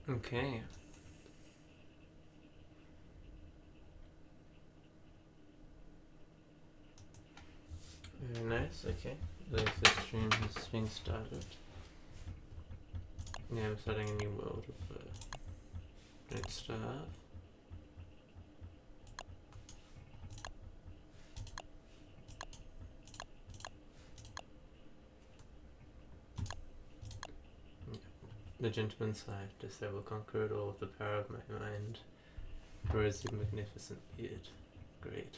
Okay. Very nice, okay. The stream has been started. Yeah, I'm starting a new world of great stuff. The gentleman sighed, "Dost thou will conquer it all with the power of my mind. Rose of magnificent beard." Great.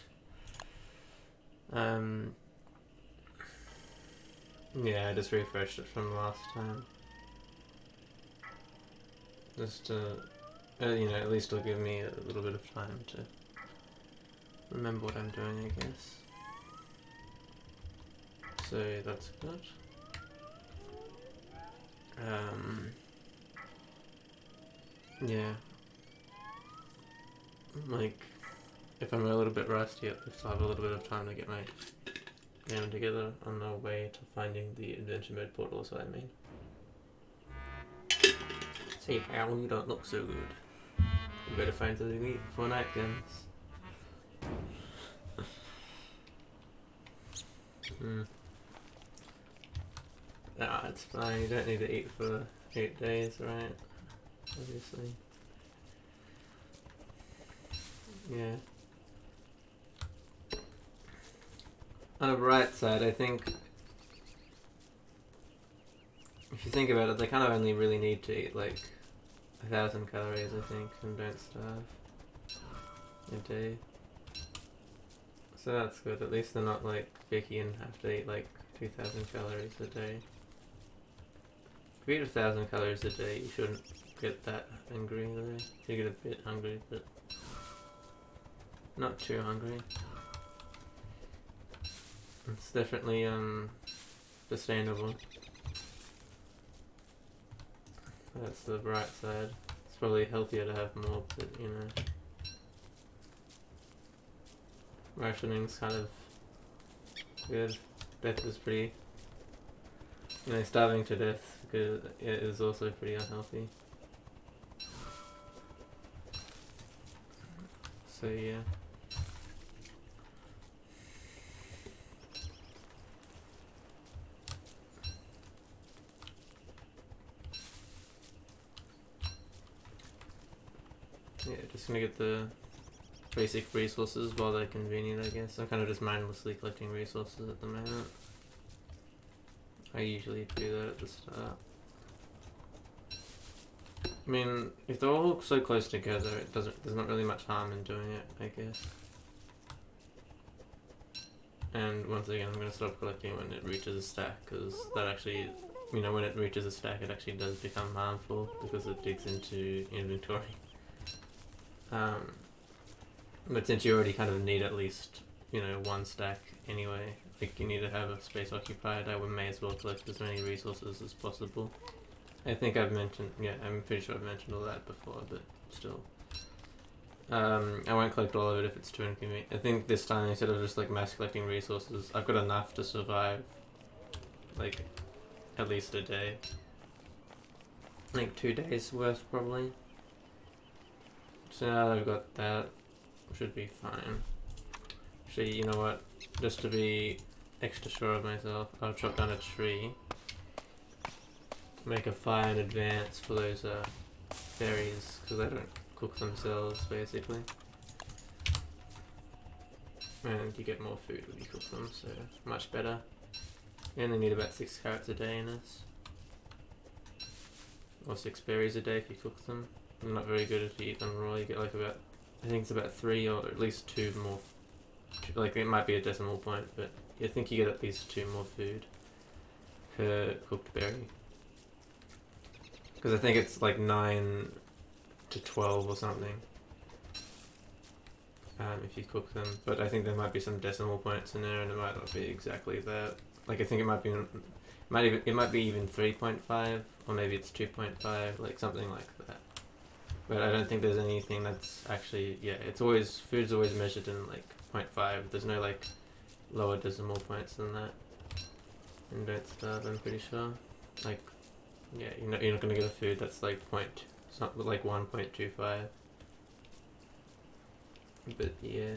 Yeah, I just refreshed it from last time. Just at least it'll give me a little bit of time to remember what I'm doing, I guess. So that's good. Yeah. Like, if I'm a little bit rusty, at least I'll have a little bit of time to get my game together on the way to finding the adventure mode portal, is what I mean. Say, pal, you don't look so good. You better find something to eat before night comes. Nah, it's fine. You don't need to eat for 8 days, right? Obviously. Yeah. On the bright side, I think if you think about it, they kind of only really need to eat like 1,000 calories, I think, and don't starve a day. So that's good. At least they're not like picky and have to eat like 2,000 calories a day. If you eat 1,000 calories a day, you shouldn't get that hungry though. You get a bit hungry, but not too hungry. It's definitely sustainable. That's the bright side. It's probably healthier to have more, but you know, rationing's kind of good. Death is pretty, starving to death because it is also pretty unhealthy. So yeah. Yeah, just gonna get the basic resources while they're convenient, I guess. I'm kind of just mindlessly collecting resources at the moment. I usually do that at the start. I mean, if they're all so close together, there's not really much harm in doing it, I guess. And once again, I'm going to stop collecting when it reaches a stack, because that actually, when it reaches a stack, it actually does become harmful, because it digs into inventory. But since you already kind of need at least, one stack anyway, like you need to have a space occupied, I may as well collect as many resources as possible. I think I'm pretty sure I've mentioned all that before, but still. I won't collect all of it if it's too inconvenient. I think this time, instead of just like mass collecting resources, I've got enough to survive like at least a day. Like 2 days worth probably. So now that I've got that, should be fine. Actually, you know what? Just to be extra sure of myself, I'll chop down a tree. Make a fire in advance for those berries, because they don't cook themselves, basically. And you get more food when you cook them, so much better. You only need about 6 carrots a day in this. Or 6 berries a day if you cook them. They're not very good if you eat them raw. You get like about, I think it's about 3 or at least 2 more. Like it might be a decimal point, but I think you get at least 2 more food per cooked berry. Because I think it's like 9 to 12 or something. If you cook them, but I think there might be some decimal points in there, and it might not be exactly that. Like I think it might be even 3.5, or maybe it's 2.5, like something like that. But I don't think there's anything that's actually food's always measured in like 0.5. There's no like lower decimal points than that. And don't starve, I'm pretty sure. Like, yeah, you're not gonna get a food that's like something like 1.25. But yeah,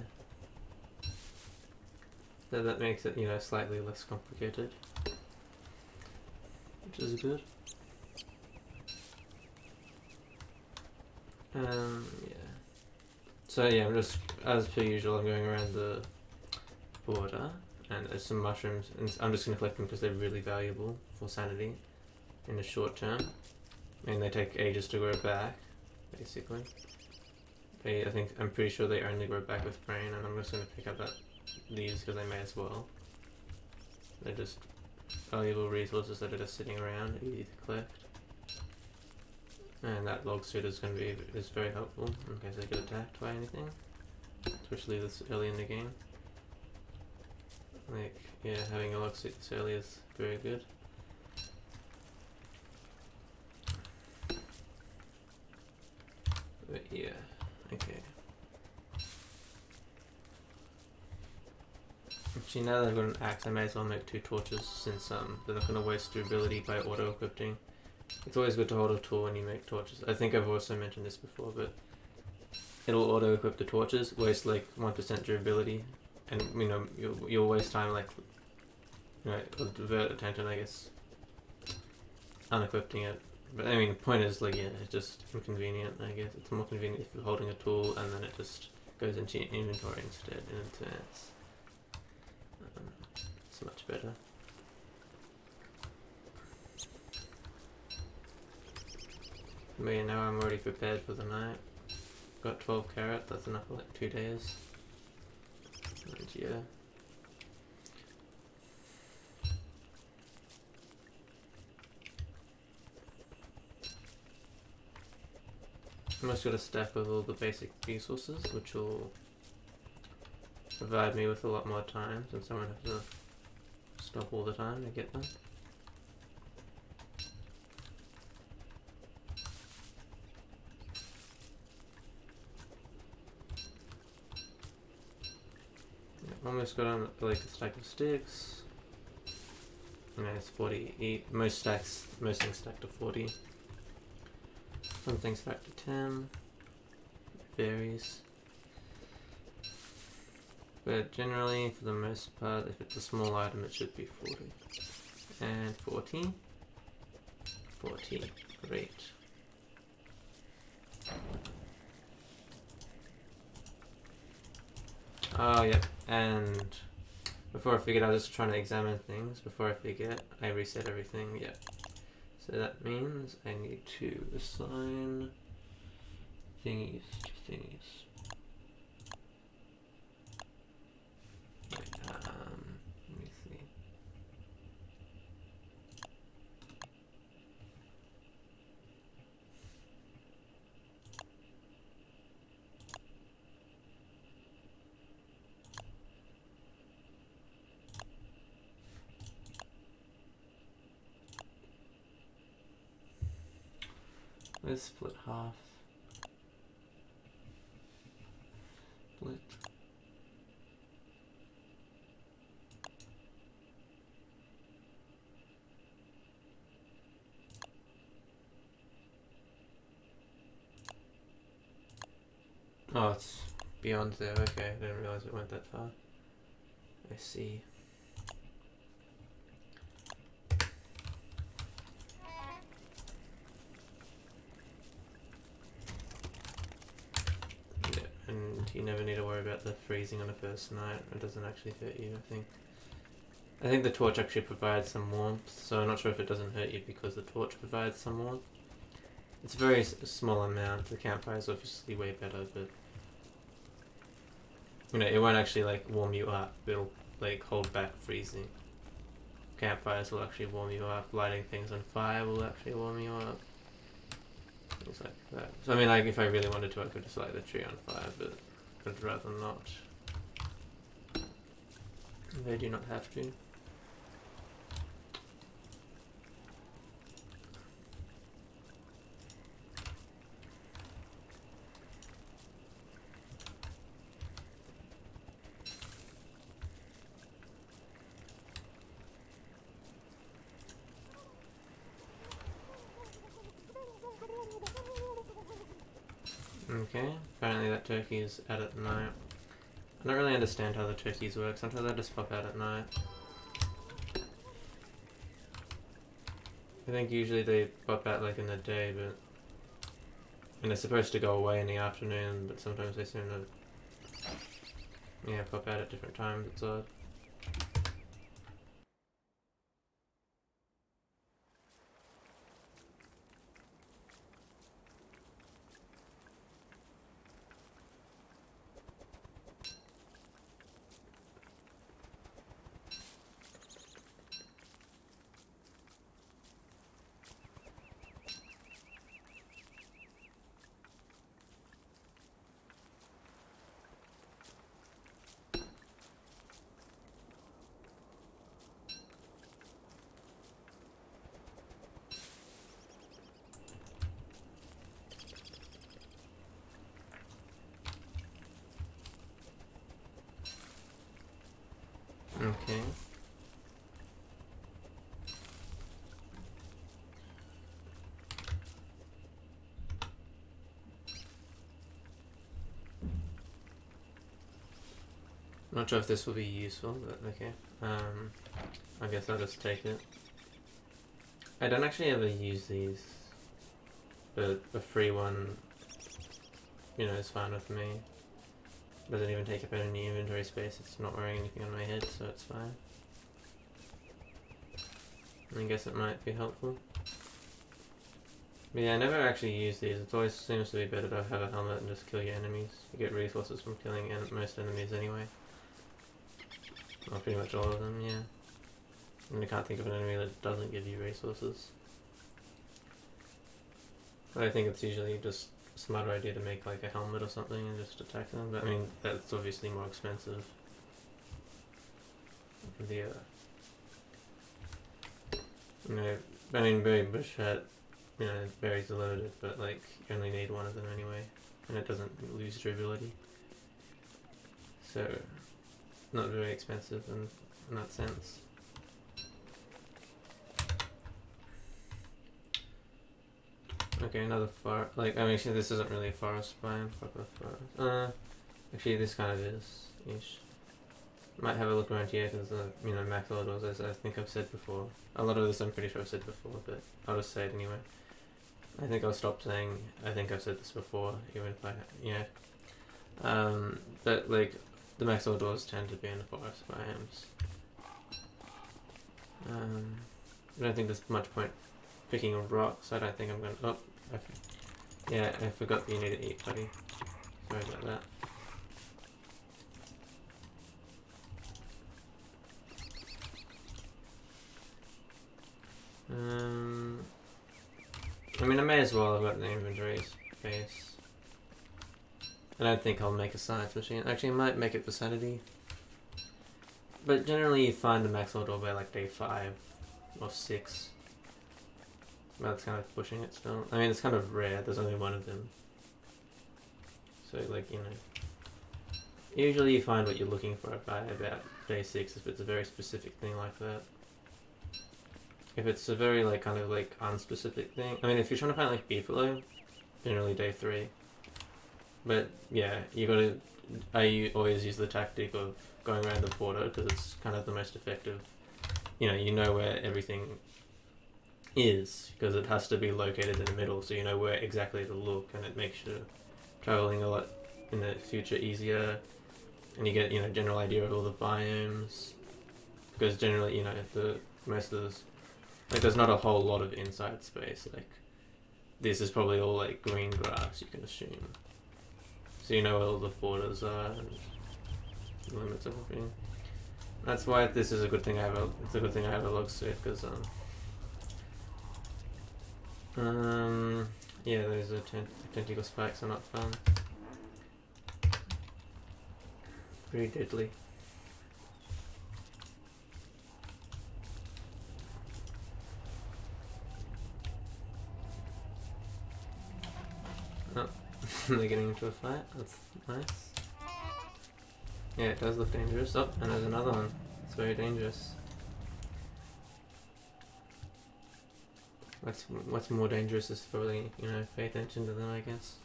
so that makes it, you know, slightly less complicated, which is good. Yeah. So yeah, I'm just, as per usual, I'm going around the border, and there's some mushrooms, and I'm just gonna collect them because they're really valuable for sanity in the short term. I mean, they take ages to grow back, basically. I'm pretty sure they only grow back with rain, and I'm just gonna pick up these because I may as well. They're just valuable resources that are just sitting around, easy to collect. And that log suit is very helpful in case I get attacked by anything, especially this early in the game. Like, yeah, having a log suit this early is very good. But yeah, okay. Actually, now that I've got an axe, I may as well make 2 torches, since they're not going to waste durability by auto-equipping. It's always good to hold a tool when you make torches. I think I've also mentioned this before, but it'll auto-equip the torches, waste like 1% durability, and you know, you'll waste time, like, you know, it'll divert attention, I guess, unequipping it. But I mean, the point is, like, yeah, it's just inconvenient, I guess. It's more convenient if you're holding a tool and then it just goes into your inventory instead in advance. It's much better. But yeah, now I'm already prepared for the night. Got 12 carrot, that's enough for like 2 days. And yeah. Almost got a stack with all the basic resources, which will provide me with a lot more time since I won't have to stop all the time to get them. Almost got on like a stack of sticks. And it's 40 most things stack to 40. Some things stack to 10. It varies. But generally, for the most part, if it's a small item, it should be 40. And 40. 40. Great. Oh, yep. And before I forget, I was just trying to examine things. Before I forget, I reset everything. Yep. So that means I need to assign thingies to thingies. Let me see. Let's split half. Split. Oh, it's beyond there. Okay, I didn't realize it went that far. I see. Yeah, and you never need to worry about the freezing on the first night. It doesn't actually hurt you, I think. I think the torch actually provides some warmth, so I'm not sure if it doesn't hurt you because the torch provides some warmth. It's a very small amount. The campfire is obviously way better, but you know, it won't actually like warm you up. It'll like hold back freezing. Campfires will actually warm you up. Lighting things on fire will actually warm you up. Things like that. So I mean, like if I really wanted to, I could just light the tree on fire, but I'd rather not. They do not have to. Okay, apparently that turkey is out at night. I don't really understand how the turkeys work. Sometimes they just pop out at night. I think usually they pop out like in the day, but and they're supposed to go away in the afternoon, but sometimes they seem to pop out at different times. It's odd. Okay. Not sure if this will be useful, but okay. I guess I'll just take it. I don't actually ever use these, but a free one, is fine with me. Doesn't even take up any inventory space. It's not wearing anything on my head, so it's fine. I guess it might be helpful. But yeah, I never actually use these. It always seems to be better to have a helmet and just kill your enemies. You get resources from killing most enemies anyway. Well, pretty much all of them, yeah. And I can't think of an enemy that doesn't give you resources. But I think it's usually just a smarter idea to make like a helmet or something and just attack them. But I mean, that's obviously more expensive. Berry bush hat, berries are limited, but like you only need one of them anyway, and it doesn't lose durability. So, not very expensive in that sense. Okay, another forest. Actually, this isn't really a forest biome. Proper forest. Actually, this kind of is ish. Might have a look around here because Maxwell doors, as I think I've said before. A lot of this I'm pretty sure I've said before, but I'll just say it anyway. I think I'll stop saying I think I've said this before, even if but like the Maxwell doors tend to be in the forest biomes. I don't think there's much point picking rocks. I don't think I'm gonna. Oh, okay. Yeah, I forgot that you need to eat, buddy. Sorry about that. I may as well. I've got the inventory space. I don't think I'll make a science machine. Actually, I might make it for sanity. But generally, you find the Maxwell door by like day 5 or 6. Well, that's kind of pushing it still. I mean, it's kind of rare. There's only one of them. So, usually you find what you're looking for by about day 6 if it's a very specific thing like that. If it's a very, unspecific thing... I mean, if you're trying to find, beefalo, generally day 3. But, yeah, I always use the tactic of going around the border because it's kind of the most effective. You know where everything is because it has to be located in the middle, so you know where exactly to look, and it makes your traveling a lot in the future easier, and you get general idea of all the biomes because generally the most of this there's not a whole lot of inside space. This is probably all green grass, you can assume, so you know where all the borders are and the limits of everything. That's why this is a good thing I have a log suit because yeah, those are tentacle spikes are not fun. Pretty deadly. Oh, they're getting into a fight. That's nice. Yeah, it does look dangerous. Oh, and there's another one. It's very dangerous. What's more dangerous is probably, pay attention to them, I guess.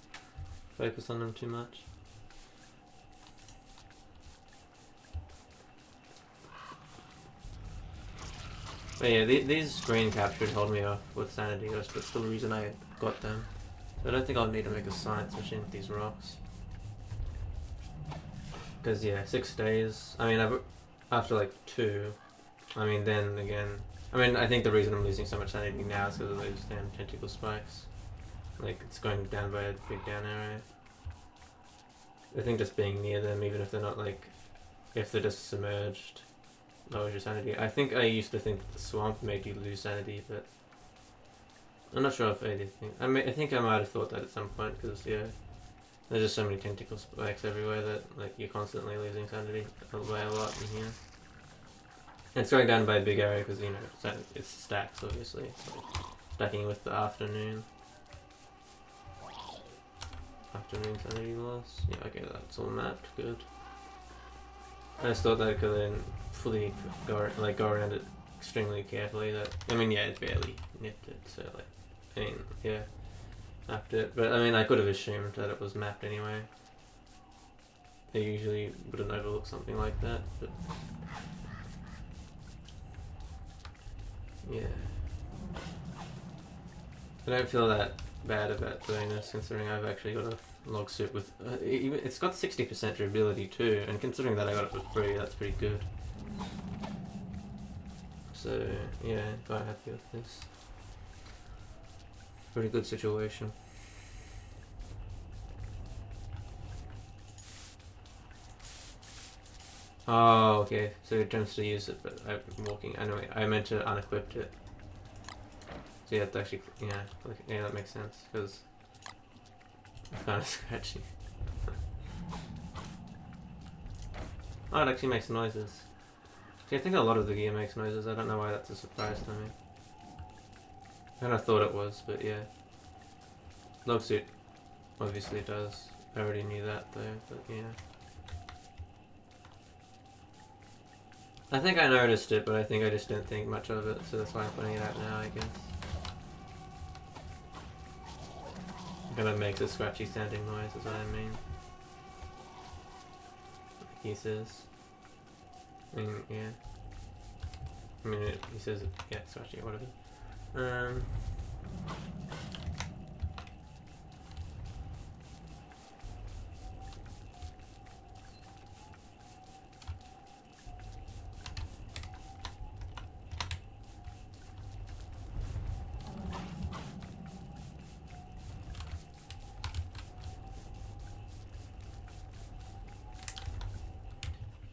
focus on them too much. But yeah, these green caps should hold me off with sanity. That's the reason I got them. So I don't think I'll need to make a science machine with these rocks. Because yeah, 6 days. I mean, after like 2, I mean, then again, I mean, I think the reason I'm losing so much sanity now is because of those damn tentacle spikes. Like, it's going down by a big down arrow. I think just being near them, even if they're not like, if they're just submerged, lowers your sanity. I think I used to think that the swamp made you lose sanity, but I'm not sure if I did think. I think I might have thought that at some point, because yeah, there's just so many tentacle spikes everywhere that like you're constantly losing sanity by a lot in here. And it's going down by a big area because you know it's stacks obviously. So stacking with the afternoon sanity loss. Yeah, okay, that's all mapped. Good. I just thought that I could then fully go around it extremely carefully. That I mean, yeah, it barely nipped it. So like, I mean, yeah, mapped it. But I mean, I could have assumed that it was mapped anyway. They usually wouldn't overlook something like that, but yeah, I don't feel that bad about doing this, considering I've actually got a log suit with it's got 60% durability too, and considering that I got it for free, that's pretty good. So yeah, quite happy with this. Pretty good situation. Oh, okay. So it attempts to use it, but I'm walking. Anyway, I meant to unequip it. So you have to actually, yeah, like, yeah, that makes sense because it's kind of scratchy. Oh, it actually makes noises. See, I think a lot of the gear makes noises. I don't know why that's a surprise to me. I kind of thought it was, but yeah. Log suit obviously does. I already knew that though, but yeah. I think I noticed it, but I think I just didn't think much of it, so that's why I'm putting it out now, I guess. It kind of makes a scratchy sounding noise, is what I mean. Like he says. I mean, yeah. I mean, he says, yeah, scratchy or whatever.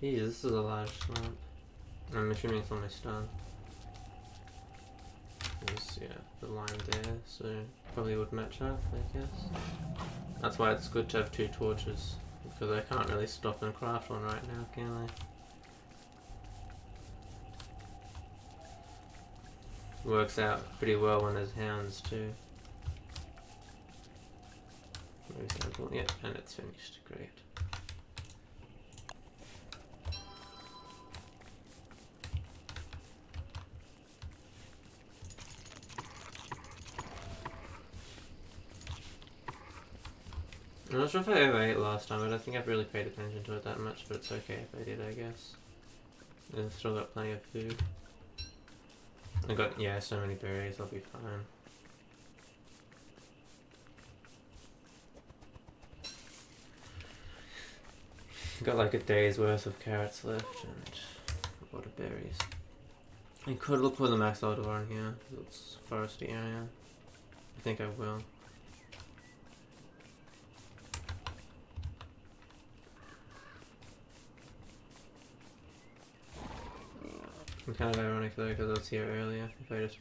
Geez, this is a large swamp. I'm assuming it's almost done. There's, yeah, the line there, so probably would match up, I guess. That's why it's good to have 2 torches, because I can't really stop and craft one right now, can I? Works out pretty well when there's hounds too. For example, yeah, and it's finished. Great. I'm not sure if I overate last time. I don't think I've really paid attention to it that much, but it's okay if I did, I guess. I've still got plenty of food. I got, yeah, so many berries, I'll be fine. Got like a day's worth of carrots left and a lot of berries. I could look for the Maxwell door in here, it's a foresty area. I think I will. It's kind of ironic though, because I was here earlier. If I just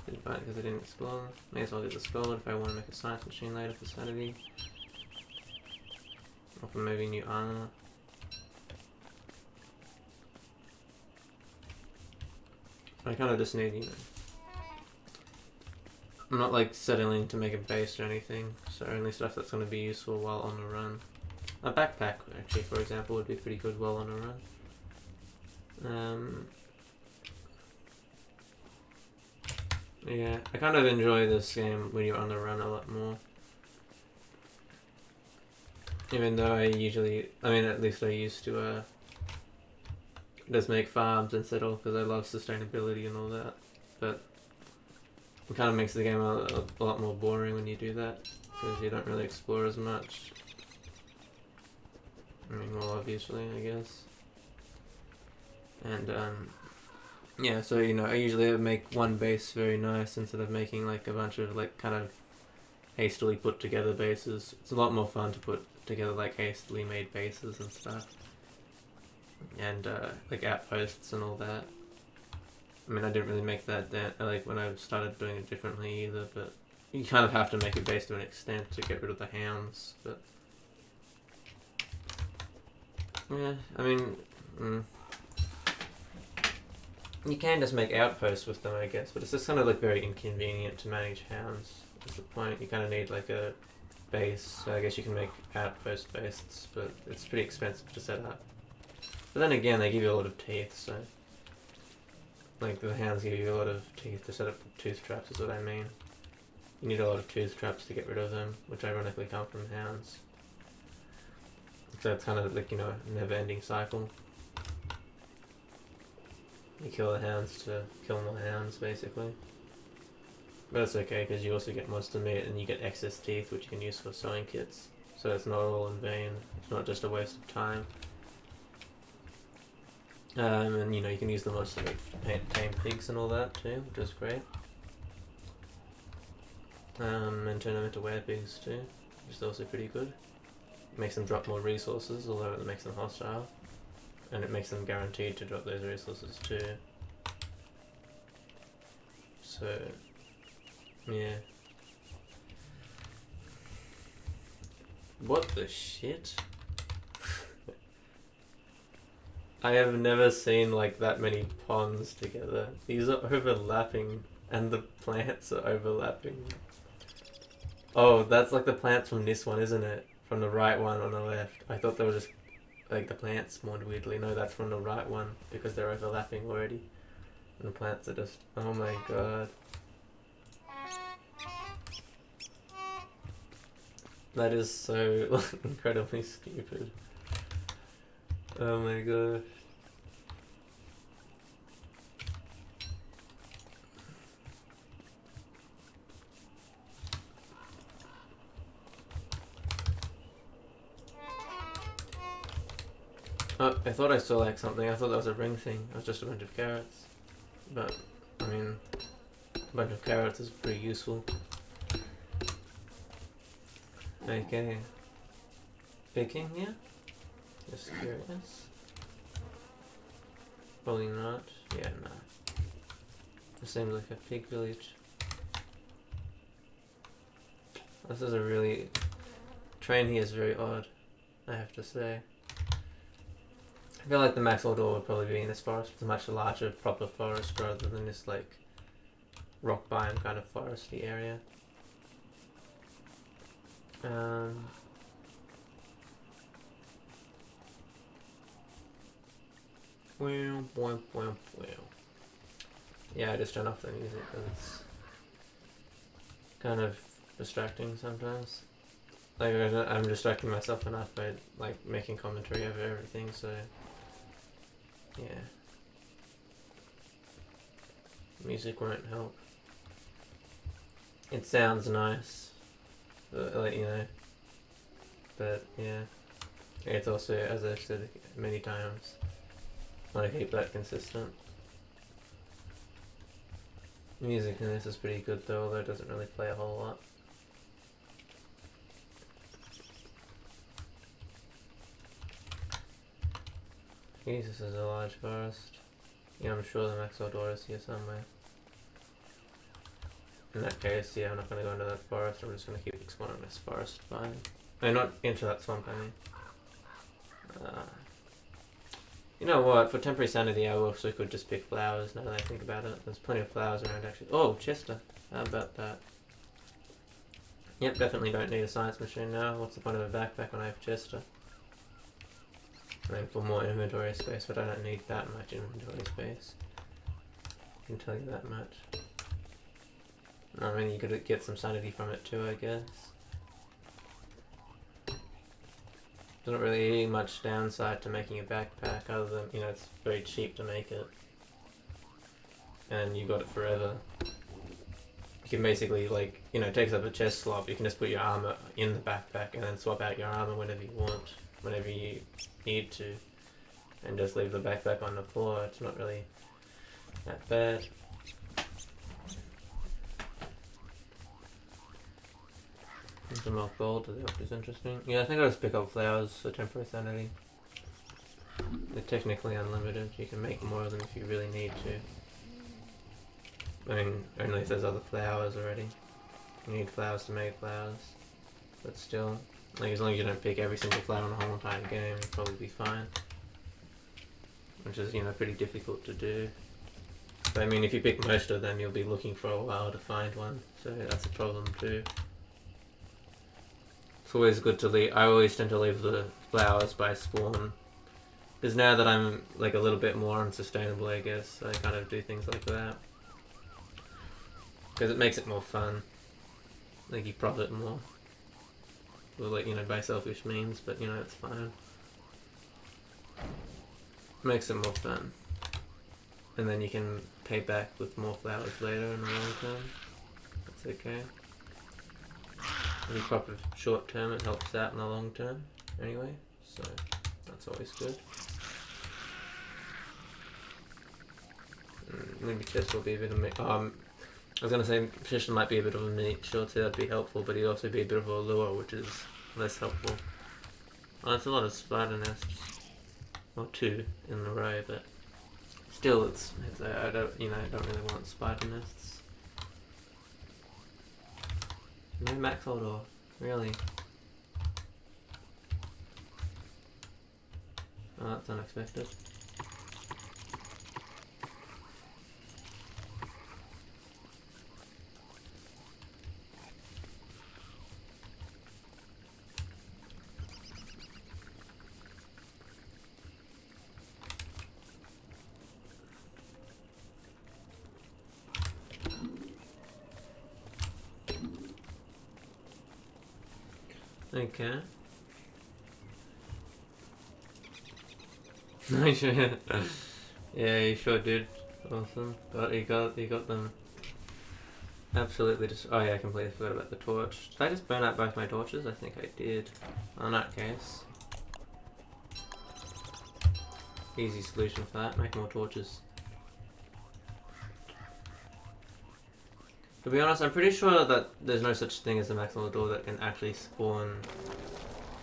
didn't find it because I didn't explore. May as well do the skull if I want to make a science machine later for sanity. Or for maybe new armor. I kind of just need, you know. I'm not like settling to make a base or anything, so only stuff that's going to be useful while on a run. A backpack, actually, for example, would be pretty good while on a run. Yeah, I kind of enjoy this game when you're on the run a lot more. Even though I usually, I mean, at least I used to just make farms and settle because I love sustainability and all that. But it kind of makes the game a lot more boring when you do that because you don't really explore as much. I mean, well, obviously, I guess. And yeah, so you know, I usually make one base very nice instead of making like a bunch of like kind of hastily put together bases. It's a lot more fun to put together like hastily made bases and stuff, and like outposts and all that. I mean, I didn't really make that like when I started doing it differently either, but you kind of have to make a base to an extent to get rid of the hounds. But yeah, I mean, you can just make outposts with them, I guess, but it's just kind of like very inconvenient to manage hounds. That's the point. You kind of need like a base, so I guess you can make outpost bases, but it's pretty expensive to set up. But then again, they give you a lot of teeth, so like the hounds give you a lot of teeth to set up tooth traps is what I mean. You need a lot of tooth traps to get rid of them, which ironically come from hounds. So it's kind of like, you know, a never-ending cycle. You kill the hounds to kill more hounds, basically. But it's okay, because you also get monster meat and you get excess teeth, which you can use for sewing kits. So it's not all in vain. It's not just a waste of time. And, you know, you can use them also to tame pigs and all that, too, which is great. And turn them into werepigs, too, which is also pretty good. It makes them drop more resources, although it makes them hostile. And it makes them guaranteed to drop those resources too. So, yeah. What the shit? I have never seen like that many ponds together. These are overlapping and the plants are overlapping. Oh, that's like the plants from this one, isn't it? From the right one on the left. I thought they were just like the plants spawned weirdly. No, that's from the right one because they're overlapping already. And the plants are just, oh my god. That is so incredibly stupid. Oh my gosh. Oh, I thought I saw like something. I thought that was a ring thing. It was just a bunch of carrots. But, I mean, a bunch of carrots is pretty useful. Okay. Picking, yeah? Just curious. Probably not. Yeah, no. It seems like a pig village. This is a really... Train here is very odd, I have to say. I feel like the Maxwell door would probably be in this forest. It's a much larger, proper forest rather than this, like, rock biome kind of foresty area. Yeah, I just turn off the music because it's kind of distracting sometimes. Like, I'm distracting myself enough by, like, making commentary over everything, so... Yeah. Music won't help. It sounds nice, but, like, you know, but yeah, it's also, as I've said many times, I want to keep that consistent. Music in this is pretty good though, although it doesn't really play a whole lot. Jesus, this is a large forest. Yeah, I'm sure the Maxwell door is here somewhere. In that case, yeah, I'm not going to go into that forest, I'm just going to keep exploring this forest biome. No, not into that swamp, I mean. You know what, for temporary sanity I also could just pick flowers now that I think about it. There's plenty of flowers around actually. Oh, Chester. How about that? Yep, definitely don't need a science machine now. What's the point of a backpack when I have Chester? I mean, for more inventory space, but I don't need that much inventory space. I can tell you that much. I mean, you could get some sanity from it too, I guess. There's not really much downside to making a backpack other than, you know, it's very cheap to make it. And you got it forever. You can basically, like, you know, it takes up a chest slot, you can just put your armor in the backpack and then swap out your armor whenever you want, whenever you need to. And just leave the backpack on the floor. It's not really that bad. Some more gold, which is interesting. Yeah, I think I'll just pick up flowers for temporary sanity. They're technically unlimited. You can make more of them if you really need to. I mean, only if there's other flowers already. You need flowers to make flowers. But still, like, as long as you don't pick every single flower in the whole entire game, you'll probably be fine. Which is, you know, pretty difficult to do. But I mean, if you pick most of them, you'll be looking for a while to find one. So that's a problem too. It's always good to leave. I always tend to leave the flowers by spawn. Because now that I'm like a little bit more unsustainable, I guess, I kind of do things like that. Because it makes it more fun. Like, you profit more. Well, like, you know, by selfish means, but you know, it's fine. Makes it more fun. And then you can pay back with more flowers later in the long term. That's okay. When you profit short term, it helps out in the long term anyway, so that's always good. Maybe this will be a bit of I was going to say Petition might be a bit of a meat shorty, that'd be helpful, but he'd also be a bit of a lure, which is less helpful. Well, it's a lot of spider nests. Well, 2 in a row, but still, it's I don't really want spider nests. No Maxwell door, really? Oh, that's unexpected. Okay. Yeah, you sure did. Awesome. But you got them. Absolutely just. Oh yeah, I completely forgot about the torch. Did I just burn out both my torches? I think I did. In that case, easy solution for that. Make more torches. To be honest, I'm pretty sure that there's no such thing as a Maxwell door that can actually spawn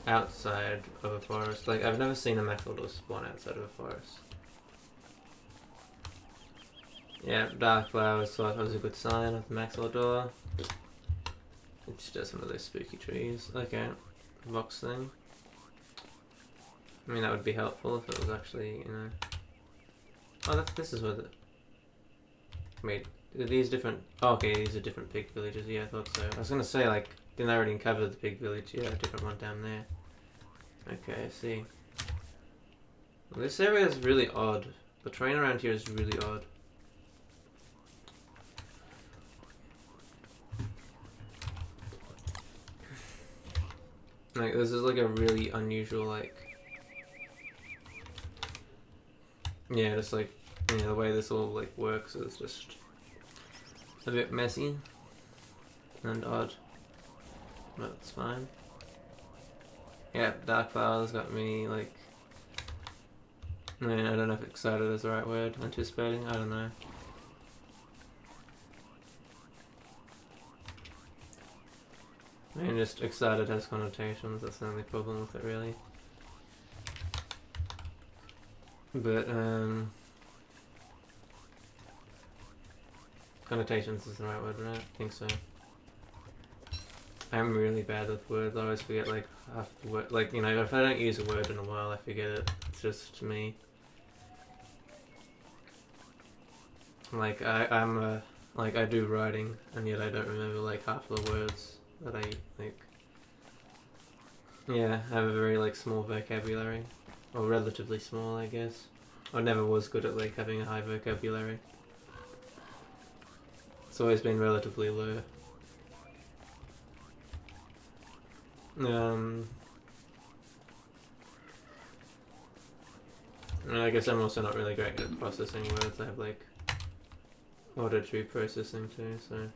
outside of a forest. Like, I've never seen a Maxwell door spawn outside of a forest. Yeah, dark flowers, so that was a good sign of the Maxwell door. It's just one of those spooky trees. Okay, box thing. I mean, that would be helpful if it was actually, you know. Oh, this is where the. Wait, are these different? Oh, okay, these are different pig villages. Yeah, I thought so. I was gonna say, like, didn't I already cover the pig village? Yeah, a different one down there. Okay, I see. Well, this area is really odd. The terrain around here is really odd. Like, this is like a really unusual, like... Yeah, just like, you know, the way this all, like, works is just a bit messy and odd. But it's fine. Yeah, dark flowers got me, like... I mean, I don't know if excited is the right word. Anticipating? I don't know. I mean, just excited has connotations, that's the only problem with it, really. But, connotations is the right word, right? I think so. I'm really bad with words, I always forget, like, half the word. Like, you know, if I don't use a word in a while, I forget it. It's just me. Like, I do writing, and yet I don't remember, like, half the words that I, like... Yeah, I have a very, like, small vocabulary. Or relatively small, I guess. I never was good at, like, having a high vocabulary. It's always been relatively low. I mean, I guess I'm also not really great at processing words. I have like auditory processing too, so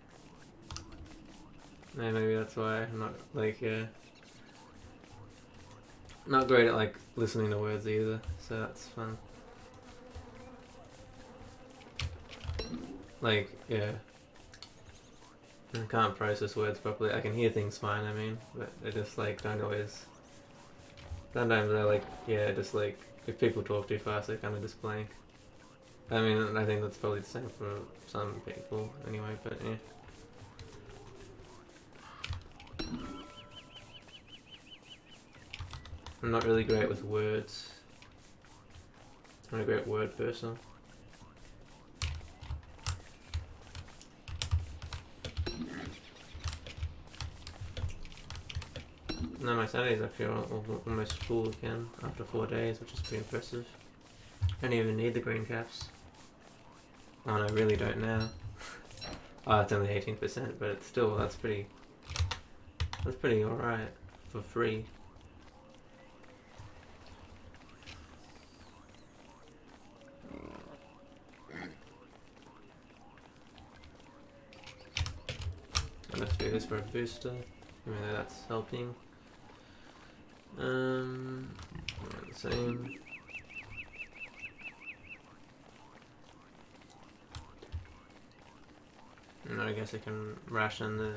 yeah, maybe that's why I'm not like not great at like listening to words either. So that's fun. Like yeah, I can't process words properly. I can hear things fine. I mean, but I just like don't always. Sometimes I like just like if people talk too fast, I kind of just blank. I mean, I think that's probably the same for some people anyway, but yeah. I'm not really great with words. I'm not a great word person. No, my Saturday's actually almost full again after 4 days, which is pretty impressive. I don't even need the green caps. Oh, no, I really don't now. Oh, it's only 18%, but it's still, that's pretty alright for free. Let's do this for a booster. Even though that's helping. Same. And I guess I can ration the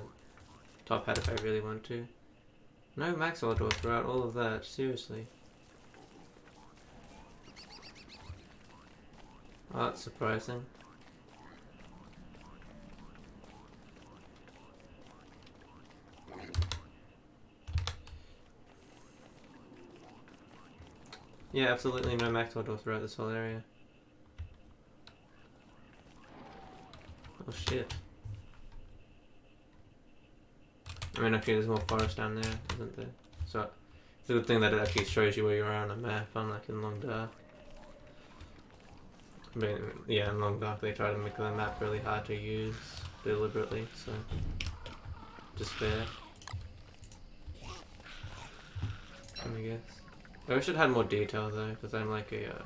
top hat if I really want to. No Maxwell door throughout all of that, seriously. Oh, that's surprising. Yeah, absolutely no Maxwell door throughout this whole area. Oh shit. I mean, actually, there's more forest down there, isn't there? So, it's a good thing that it actually shows you where you are on a map, unlike in Long Dark. But, yeah, in Long Dark, they try to make the map really hard to use deliberately, so just fair. I guess. I wish it had more detail though, because I'm like a.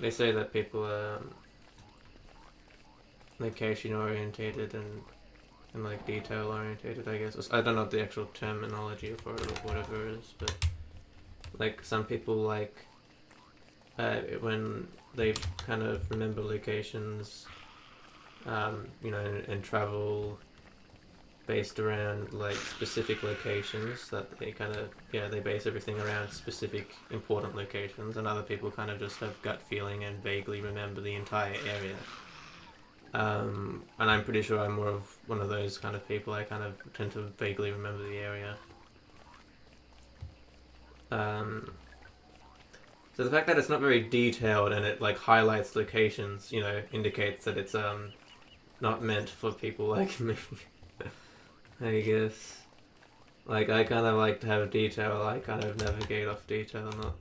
They say that people are location orientated and like detail orientated, I guess. I don't know the actual terminology for it or whatever it is, but like some people like when they kind of remember locations, you know, and travel based around like specific locations, that they kind of they base everything around specific important locations, and other people kind of just have gut feeling and vaguely remember the entire area. And I'm pretty sure I'm more of one of those kind of people. I kind of tend to vaguely remember the area. So the fact that it's not very detailed and it like highlights locations, you know, indicates that it's not meant for people like me. I guess. Like, I kind of like to have detail. I kind of navigate off detail, not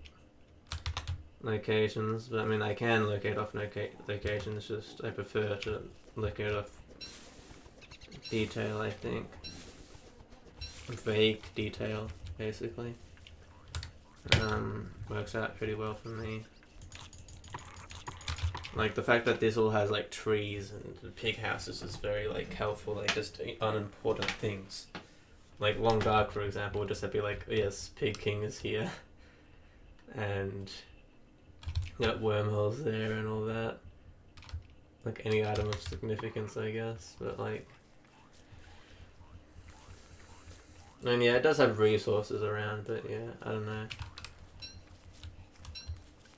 locations. But I mean, I can locate off locations, just I prefer to locate off detail, I think. Vague detail, basically. Works out pretty well for me. Like, the fact that this all has, like, trees and pig houses is very, like, helpful, like, just unimportant things. Like, Long Dark, for example, would just be like, yes, Pig King is here. And got wormholes there and all that. Like, any item of significance, I guess, but, like... And yeah, it does have resources around, but yeah, I don't know.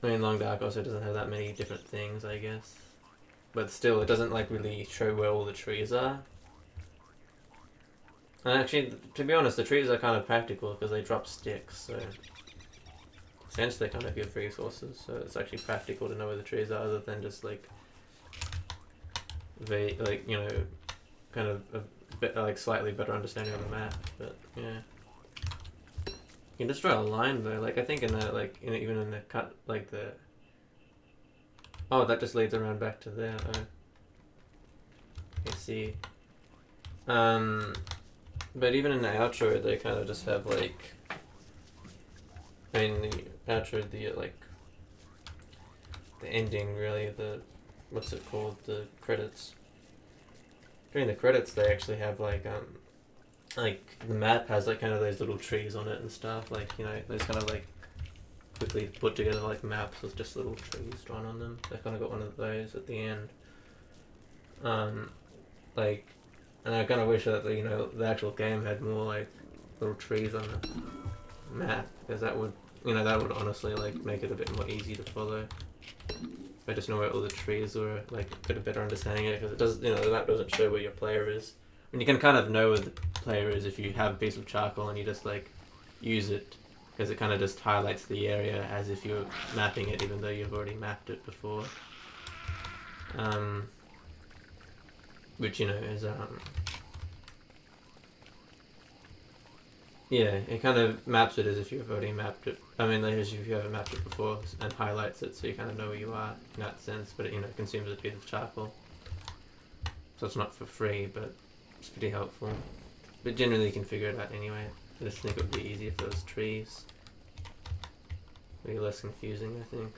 I mean, Long Dark also doesn't have that many different things, I guess. But still, it doesn't, like, really show where all the trees are. And actually, to be honest, the trees are kind of practical because they drop sticks, so... Since they kind of give resources, so it's actually practical to know where the trees are, other than just, like... like, you know, kind of a bit, like, slightly better understanding of the map, but, yeah. You can just draw a line though, like I think in the even in the cut, like the... Oh, that just leads around back to there. Oh. I see. But even in the outro, they kind of just have like... I mean, the outro, the like the ending really, the what's it called, the credits. During the credits they actually have like the map has like kind of those little trees on it and stuff, like, you know, those kind of like quickly put together like maps with just little trees drawn on them. They kind of got one of those at the end. Like, and I kind of wish that, you know, the actual game had more like little trees on the map, because that would, you know, that would honestly like make it a bit more easy to follow. If I just know where all the trees were, like get a better understanding of it, because it does, you know, the map doesn't show where your player is. And you can kind of know where the player is if you have a piece of charcoal and you just like use it, because it kind of just highlights the area as if you're mapping it, even though you've already mapped it before. Which, you know, is yeah, it kind of maps it as if you've already mapped it. I mean, like, as if you haven't mapped it before, and highlights it so you kind of know where you are in that sense. But it, you know, consumes a piece of charcoal, so it's not for free, but it's pretty helpful. But generally, you can figure it out anyway. I just think it would be easier if there was trees. It'd be less confusing, I think.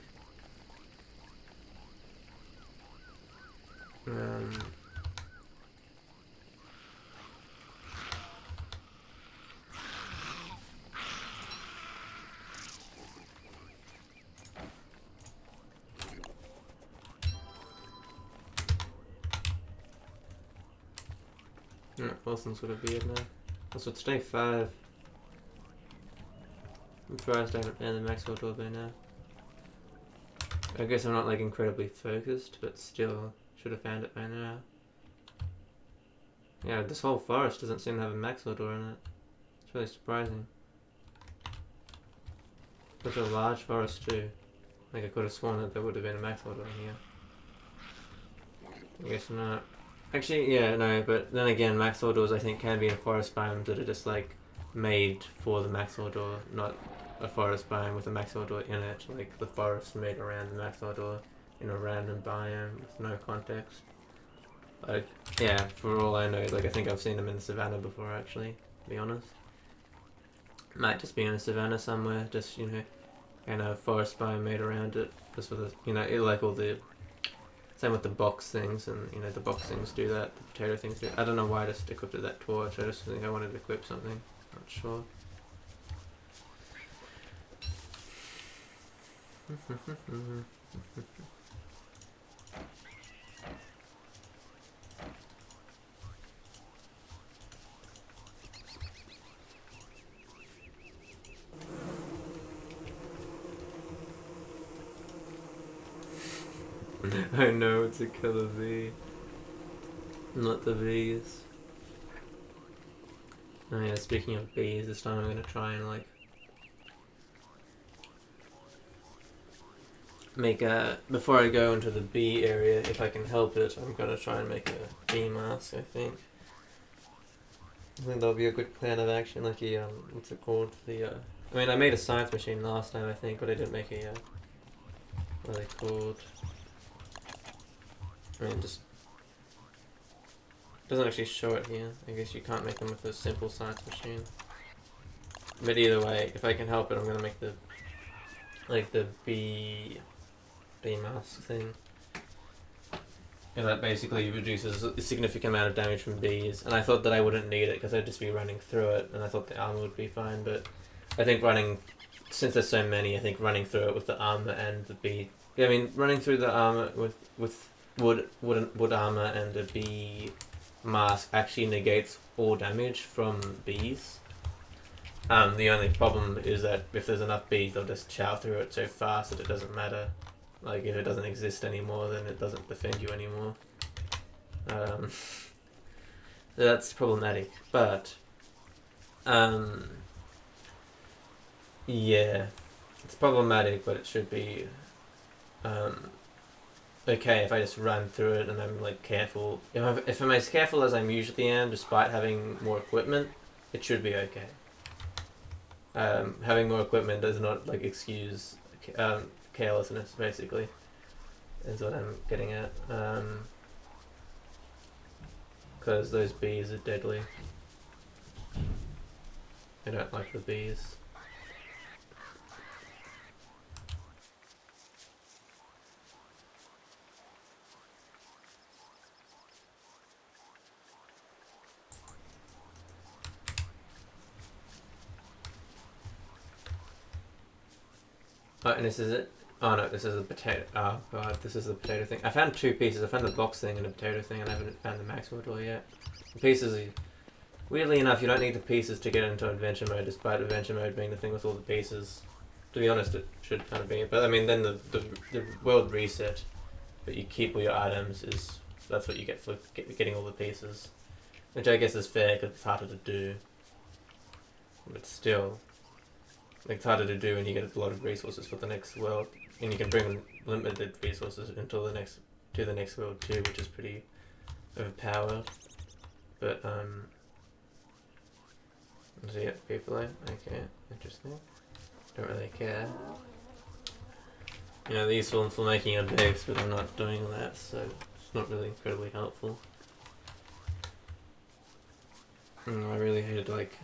Wilson's got a beard now. Also, it's day 5. I'm surprised I haven't found the Maxwell doorbell now. I guess I'm not like incredibly focused, but still should have found it by now. Yeah, this whole forest doesn't seem to have a Maxwell door in it. It's really surprising. Such a large forest too. Like, I could have sworn that there would have been a Maxwell door in here. I guess not. Actually, yeah, no, but then again, Maxwell doors I think can be in forest biomes that are just like made for the Maxwell door, not a forest biome with a Maxwell door in it, like the forest made around the Maxwell door in a random biome with no context. Like, yeah, for all I know, like, I think I've seen them in the savannah before, actually, to be honest. Might just be in a savannah somewhere, just, you know, kind of forest biome made around it, just for the, you know, like all the, same with the box things, and, you know, the box things do that, the potato things do. I don't know why I just equipped that torch, I just think I wanted to equip something, not sure. I know it's a killer V. Not the V's. Oh yeah, speaking of bees, this time I'm gonna try and like make a, before I go into the bee area, if I can help it, I'm gonna try and make a bee mask, I think. I think that'll be a good plan of action, like a, what's it called, the, I mean, I made a science machine last time, I think, but I didn't make a, what are they called? I mean, just doesn't actually show it here. I guess you can't make them with a simple science machine. But either way, if I can help it, I'm gonna make the, like, the bee mask thing. And that basically reduces a significant amount of damage from bees. And I thought that I wouldn't need it because I'd just be running through it, and I thought the armor would be fine. But I think running, since there's so many, I think running through it with the armor and the bee. Yeah, I mean, running through the armor with wood armor and a bee mask actually negates all damage from bees. The only problem is that if there's enough bees, they'll just chow through it so fast that it doesn't matter. Like, if it doesn't exist anymore, then it doesn't defend you anymore. So that's problematic. But, yeah, it's problematic, but it should be okay if I just run through it and I'm like careful. If I'm as careful as I usually am, despite having more equipment, it should be okay. Having more equipment does not like excuse carelessness, basically, is what I'm getting at. Because those bees are deadly. I don't like the bees. Oh, and this is it? Oh no, this is the potato. Oh god, this is the potato thing. I found 2 pieces. I found the box thing and the potato thing, and I haven't found the Maxwell door yet. The pieces, weirdly enough, you don't need the pieces to get into adventure mode, despite adventure mode being the thing with all the pieces. To be honest, it should kind of be. But I mean, then the world reset, but you keep all your items, that's what you get for getting all the pieces. Which I guess is fair, because it's harder to do. But still, it's harder to do when you get a lot of resources for the next world. And you can bring limited resources until the next world too, which is pretty overpowered. But so yeah, people, okay, interesting. Don't really care. You know, they're useful for making a base, but I'm not doing that, so it's not really incredibly helpful. I really hated, like,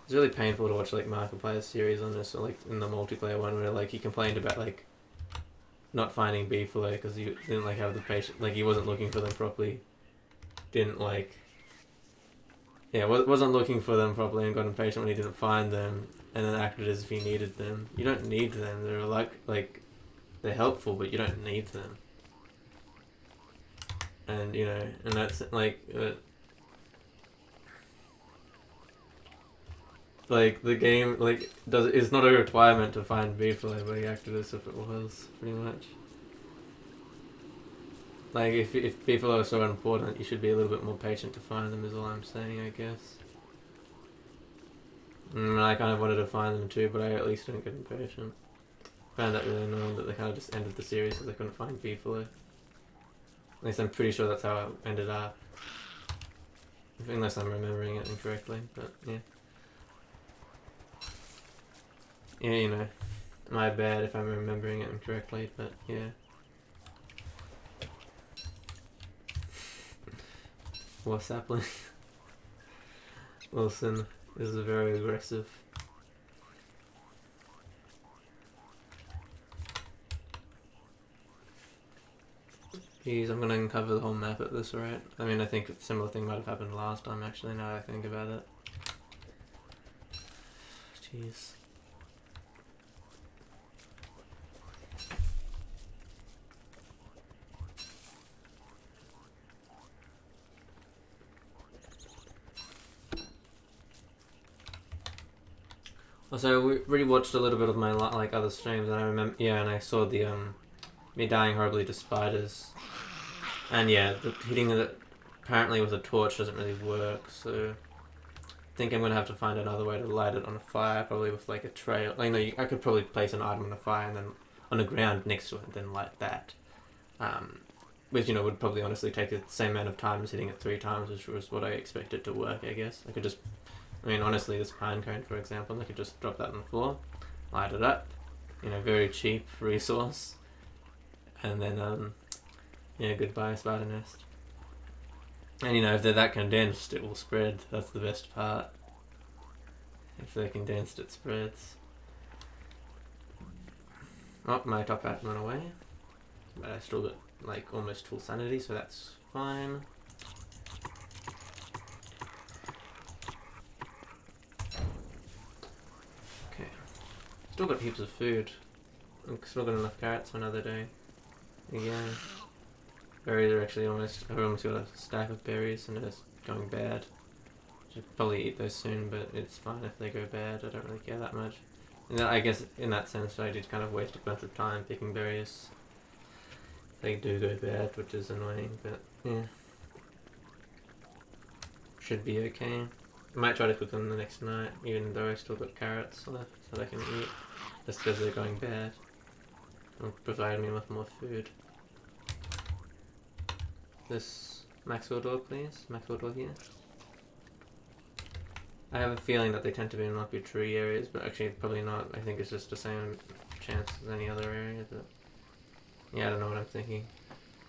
it's really painful to watch, like, Markiplier's series on this, or, like, in the multiplayer one, where, like, he complained about, like, not finding beefalo because he didn't, like, have the patience, like, he wasn't looking for them properly, didn't, like, yeah, wasn't looking for them properly and got impatient when he didn't find them, and then acted as if he needed them. You don't need them. They're like they're helpful, but you don't need them. And you know, and that's like the game is not a requirement to find beefalo, but he acted as if it was pretty much. Like, if beefalo are so important, you should be a little bit more patient to find them, is all I'm saying, I guess. I kind of wanted to find them too, but I at least didn't get impatient. Found that really annoying that they kind of just ended the series because they couldn't find beefalo. At least I'm pretty sure that's how it ended up. Unless I'm remembering it incorrectly, but yeah. Yeah, you know, my bad if I'm remembering it incorrectly, but yeah. What's happening? Wilson is very aggressive. Jeez, I'm gonna uncover the whole map at this rate. I mean, I think a similar thing might have happened last time, actually, now that I think about it. Jeez. Also, we rewatched a little bit of my other streams, and I remember, yeah, and I saw the me dying horribly to spiders, and yeah, hitting it apparently with a torch doesn't really work. So I think I'm gonna have to find another way to light it on a fire, probably with like a trail. Like, no, I could probably place an item on a fire and then on the ground next to it, and then light that. Which, you know, would probably honestly take the same amount of time as hitting it 3 times, which was what I expected to work. I guess I could just. I mean, honestly, this pine cone, for example, I could just drop that on the floor, light it up, you know, very cheap resource, and then, yeah, goodbye spider nest. And, you know, if they're that condensed, it will spread. That's the best part. If they're condensed, it spreads. Oh, my top hat went away, but I still got, like, almost full sanity, so that's fine. Still got heaps of food. I've still got enough carrots for another day. Again. Berries are actually I've almost got a stack of berries and it's going bad. Should probably eat those soon, but it's fine if they go bad. I don't really care that much. And I guess in that sense I did kind of waste a bunch of time picking berries. They do go bad, which is annoying, but yeah. Should be okay. I might try to cook them the next night, even though I still got carrots left that I can eat. Just because they're going bad. It'll provide me with more food. This Maxwell door, please. Maxwell door here. I have a feeling that they tend to be in lumpy tree areas, but actually probably not. I think it's just the same chance as any other area, but yeah, I don't know what I'm thinking.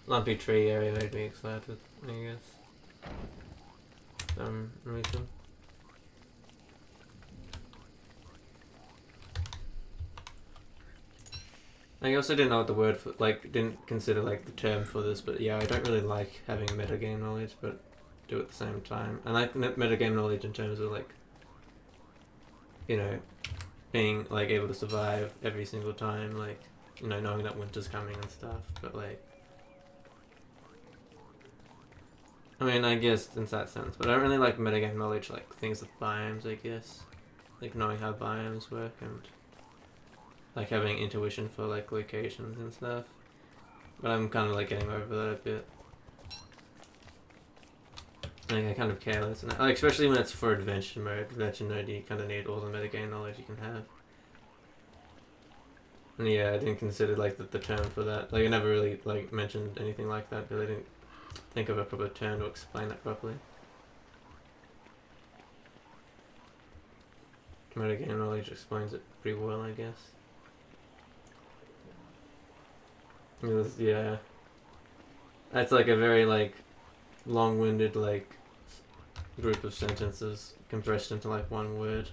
Lumpy tree area made me excited, I guess. Some reason. I also didn't know what the word for, didn't consider, the term for this, but yeah, I don't really like having metagame knowledge, but do it at the same time. I like metagame knowledge in terms of, you know, being like able to survive every single time, like, you know, knowing that winter's coming and stuff. But like, I mean, I guess in that sense, but I don't really like metagame knowledge, like things with biomes, I guess, like knowing how biomes work and like having intuition for like locations and stuff. But I'm kind of like getting over that a bit. Like, I kind of care less, and like especially when it's for adventure mode. Adventure mode, you kind of need all the metagame knowledge you can have. And yeah, I didn't consider like the term for that. Like I never really like mentioned anything like that because I didn't think of a proper term to explain that properly. Metagame knowledge explains it pretty well, I guess. Yeah, that's like a very like long-winded like group of sentences compressed into like one word.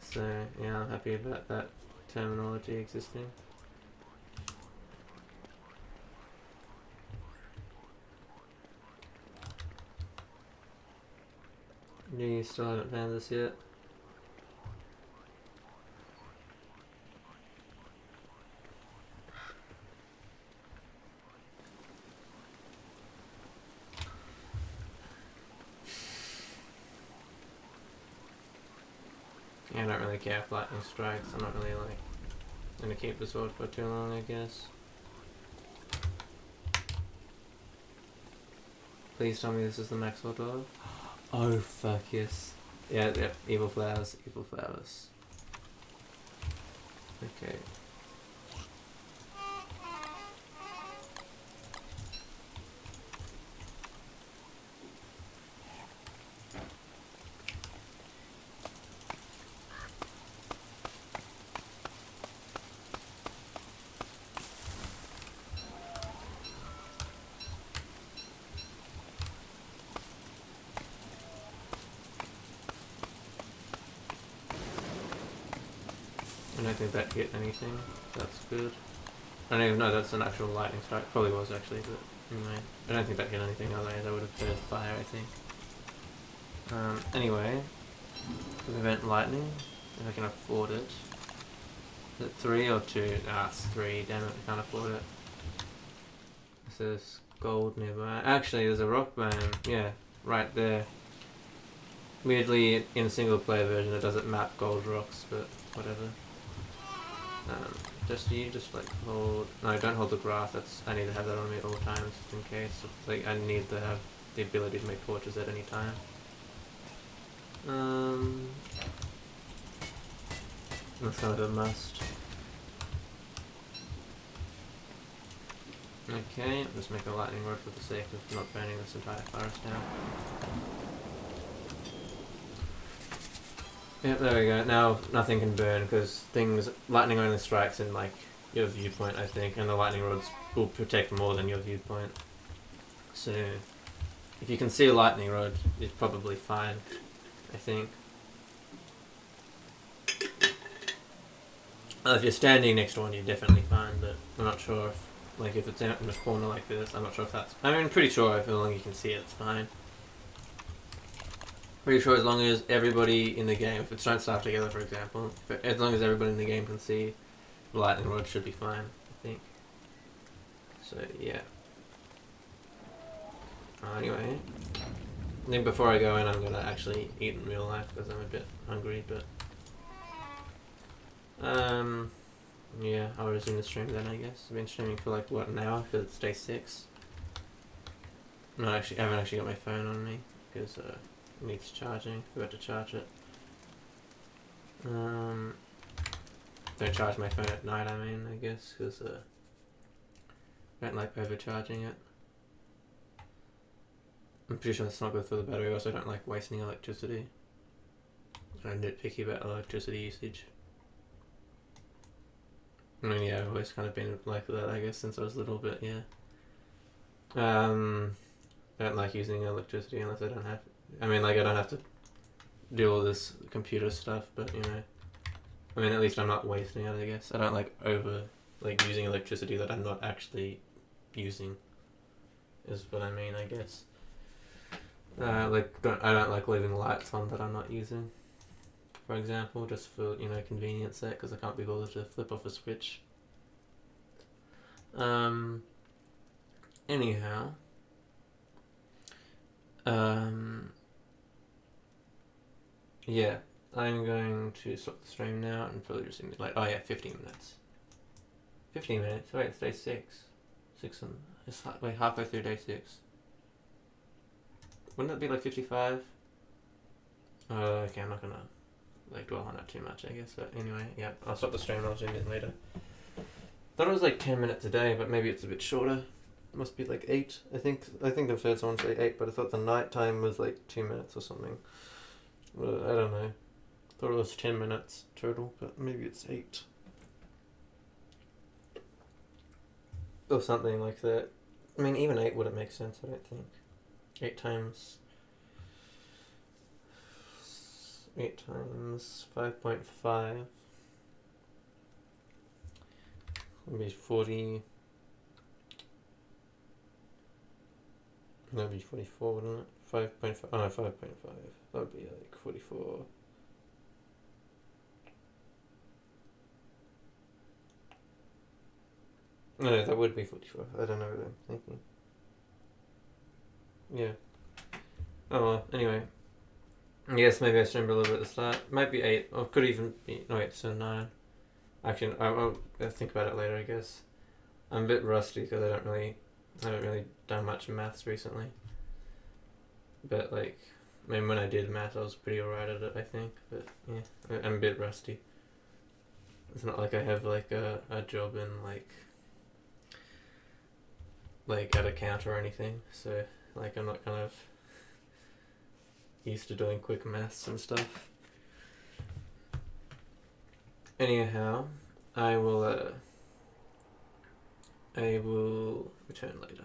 So yeah, I'm happy about that terminology existing. You still haven't found this yet? Yeah, I don't really care if lightning strikes. I'm not really like gonna keep the sword for too long, I guess. Please tell me this is the Maxwell door. Oh fuck yes. Yeah, yep. Evil flowers. Evil flowers. Okay. I don't think that hit anything. That's good. I don't even know that's an actual lightning strike. Probably was actually, but anyway. I don't think that hit anything, otherwise I would have heard fire, I think. Anyway. Prevent lightning, if I can afford it. Is it 3 or 2? Ah, it's 3. Damn it, I can't afford it. There's gold nearby. Actually, there's a rock biome. Yeah, right there. Weirdly, in a single player version, it doesn't map gold rocks, but whatever. Just like hold. No, don't hold the grass. I need to have that on me at all times in case. Like, I need to have the ability to make torches at any time. That's kind of a must. Okay, let's make a lightning rod for the sake of not burning this entire forest down. Yep, there we go. Now nothing can burn because lightning only strikes in like your viewpoint, I think, and the lightning rods will protect more than your viewpoint. So if you can see a lightning rod, it's probably fine, I think. If you're standing next to one, you're definitely fine, but I'm not sure if, like, if it's out in a corner like this, I'm not sure if that's... I mean, I'm pretty sure if as long as you can see it, it's fine. Pretty sure as long as everybody in the game, if it's don't start together, for example, as long as everybody in the game can see, the lightning rod should be fine, I think. So, yeah. Anyway, I think before I go in, I'm going to actually eat in real life because I'm a bit hungry, but... yeah, I'll resume the stream then, I guess. I've been streaming for like, what, an hour? Because it's day 6. No, I haven't actually got my phone on me because it needs charging. Forgot to charge it. Don't charge my phone at night, I mean, I guess, because I don't like overcharging it. I'm pretty sure that's not good for the battery. I also don't like wasting electricity. I'm nitpicky about electricity usage. I mean, yeah, I've always kind of been like that, I guess, since I was little, but yeah. I don't like using electricity unless I don't have... I mean, like, I don't have to do all this computer stuff, but, you know... I mean, at least I'm not wasting it, I guess. I don't like using electricity that I'm not actually using, is what I mean, I guess. I don't like leaving lights on that I'm not using. for example, just for, you know, convenience sake, because I can't be bothered to flip off a switch. Anyhow, yeah, I'm going to stop the stream now and probably resume it like, oh yeah, 15 minutes. 15 minutes? Wait, it's day 6. It's like halfway through day 6. Wouldn't that be like 55? Okay, I'm not gonna like dwell on it too much, I guess, but anyway, yeah, I'll stop the stream and I'll zoom in later. Thought it was like 10 minutes a day, but maybe it's a bit shorter. It must be like 8. I think I've heard someone say 8, but I thought the night time was like 2 minutes or something. I don't know. Thought it was 10 minutes total, but maybe it's 8. Or something like that. I mean, even 8 wouldn't make sense, I don't think. 8 times 5.5 would be 40. That would be 44, wouldn't it? 5.5. Oh no, 5.5. That would be like 44. No, that would be 44. I don't know what I'm thinking. Yeah. Oh well, anyway. Yes, maybe I streamed a little bit at the start. Might be 8, or could even be... No wait, so 9. Actually, I'll think about it later, I guess. I'm a bit rusty because I haven't really done much maths recently. But like, I mean, when I did maths, I was pretty alright at it, I think. But yeah, I'm a bit rusty. It's not like I have like a job in like at a counter or anything. So like, I'm not kind of used to doing quick maths and stuff. Anyhow, I will return later.